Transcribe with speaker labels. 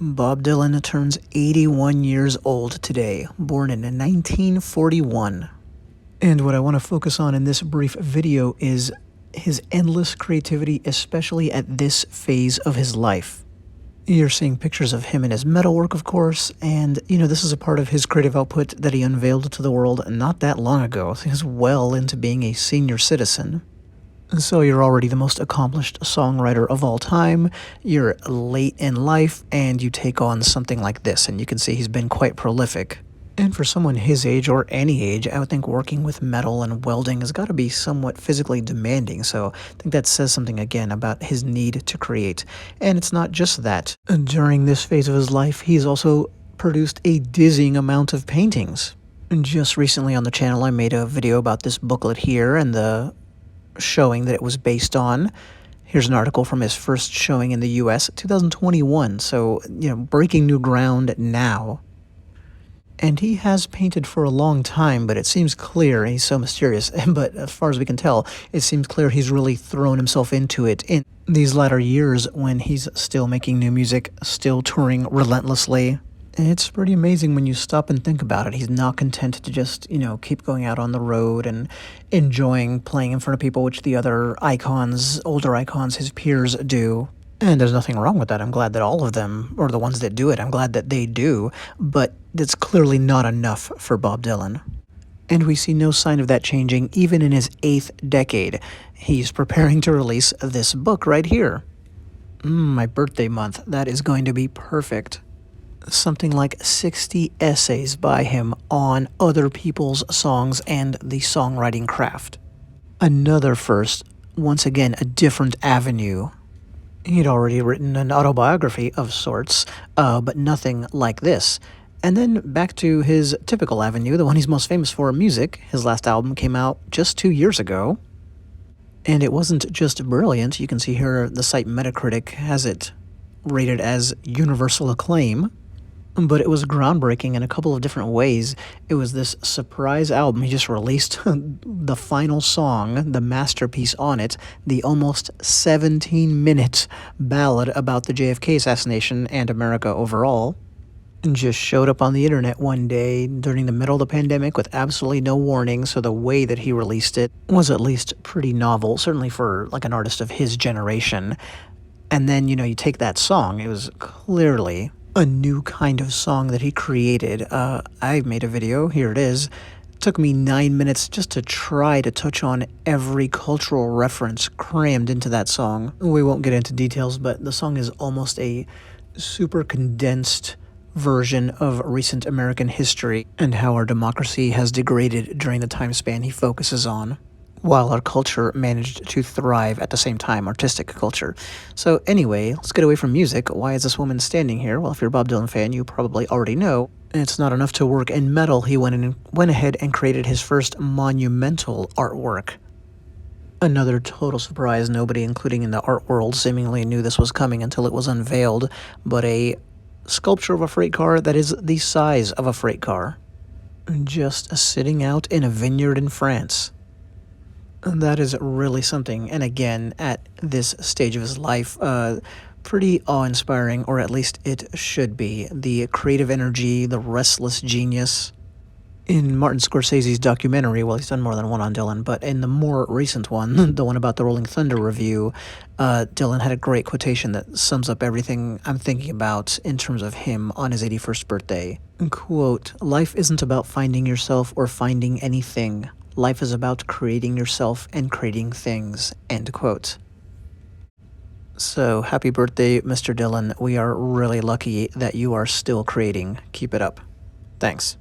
Speaker 1: Bob Dylan turns 81 years old today, born in 1941. And what I want to focus on in this brief video is his endless creativity, especially at this phase of his life. You're seeing pictures of him in his metalwork, of course, and, this is a part of his creative output that he unveiled to the world not that long ago. He's well into being a senior citizen. So you're already the most accomplished songwriter of all time, you're late in life, and you take on something like this, and you can see he's been quite prolific. And for someone his age, or any age, I would think working with metal and welding has got to be somewhat physically demanding, so I think that says something again about his need to create. And it's not just that. During this phase of his life, he's also produced a dizzying amount of paintings. And just recently on the channel, I made a video about this booklet here and the showing that it was based on. Here's an article from his first showing in the US, 2021, so, breaking new ground now. And he has painted for a long time, but it seems clear, he's so mysterious, but as far as we can tell, it seems clear he's really thrown himself into it in these latter years when he's still making new music, still touring relentlessly. It's pretty amazing when you stop and think about it. He's not content to just, keep going out on the road and enjoying playing in front of people, which the other icons, older icons, his peers do. And there's nothing wrong with that. I'm glad that all of them, or the ones that do it, I'm glad that they do, but it's clearly not enough for Bob Dylan. And we see no sign of that changing even in his 8th decade. He's preparing to release this book right here. My birthday month. That is going to be perfect. Something like 60 essays by him on other people's songs and the songwriting craft. Another first, once again, a different avenue. He'd already written an autobiography of sorts, but nothing like this. And then back to his typical avenue, the one he's most famous for, music. His last album came out just 2 years ago. And it wasn't just brilliant. You can see here the site Metacritic has it rated as universal acclaim. But it was groundbreaking in a couple of different ways. It was this surprise album. He just released the final song, the masterpiece on it, the almost 17-minute ballad about the JFK assassination and America overall. And just showed up on the internet one day during the middle of the pandemic with absolutely no warning, so the way that he released it was at least pretty novel, certainly for like an artist of his generation. And then, you take that song, it was clearly a new kind of song that he created. I made a video, here it is. It took me 9 minutes just to try to touch on every cultural reference crammed into that song. We won't get into details, but the song is almost a super condensed version of recent American history and how our democracy has degraded during the time span he focuses on, while our culture managed to thrive at the same time, artistic culture. So anyway, let's get away from music. Why is this woman standing here? Well, if you're a Bob Dylan fan, you probably already know. It's not enough to work in metal. He went ahead and created his first monumental artwork. Another total surprise. Nobody, including in the art world, seemingly knew this was coming until it was unveiled, but a sculpture of a freight car that is the size of a freight car, just sitting out in a vineyard in France. That is really something, and again, at this stage of his life, pretty awe-inspiring, or at least it should be. The creative energy, the restless genius. In Martin Scorsese's documentary, well, he's done more than one on Dylan, but in the more recent one, the one about the Rolling Thunder review, Dylan had a great quotation that sums up everything I'm thinking about in terms of him on his 81st birthday. Quote, "Life isn't about finding yourself or finding anything. Life is about creating yourself and creating things," end quote. So, happy birthday, Mr. Dylan. We are really lucky that you are still creating. Keep it up. Thanks.